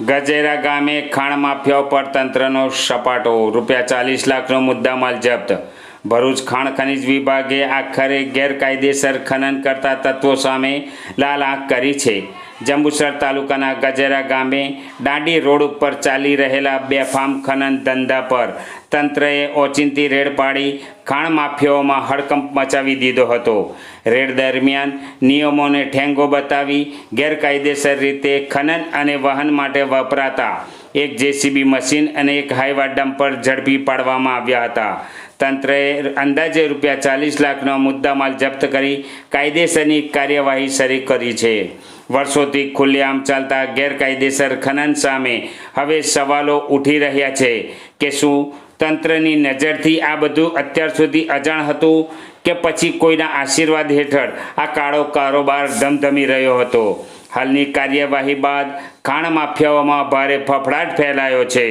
ગજેરા ગામે ખાણ માફિયાઓ પર તંત્રનો સપાટો, ₹40 લાખનો મુદ્દામાલ જપ્ત। ભરૂચ ખાણ ખનીજ વિભાગે આખરે ગેરકાયદેસર ખનન કરતા તત્વો સામે લાલ આંખ કરી છે। જંબુસર તાલુકાના ગજેરા ગામે દાંડી રોડ ઉપર ચાલી રહેલા બેફામ ખનન ધંધા પર તંત્રએ ઓચિંતી રેડ પાડી ખાણ માફિયાઓમાં હડકંપ મચાવી દીધો હતો। રેડ દરમિયાન નિયમોને ઠેંગો બતાવી ગેરકાયદેસર રીતે ખનન અને વહન માટે વપરાતા એક જેસીબી મશીન અને એક હાઈવા ડમ્પર ઝડપી પાડવામાં આવ્યા હતા। તંત્રએ અંદાજે ₹40 લાખનો મુદ્દામાલ જપ્ત કરી કાયદેસરની કાર્યવાહી શરૂ કરી છે। વર્ષોથી ખુલ્લેઆમ ચાલતા ગેરકાયદેસર ખનન સામે હવે સવાલો ઉઠી રહ્યા છે કે શું તંત્રની નજરથી આ બધું અત્યાર સુધી અજાણ હતું કે પછી કોઈના આશીર્વાદ હેઠળ આ કાળો કારોબાર ધમધમી રહ્યો હતો। હાલની કાર્યવાહી બાદ ખાણ માફિયાઓમાં ભારે ફફડાટ ફેલાયો છે।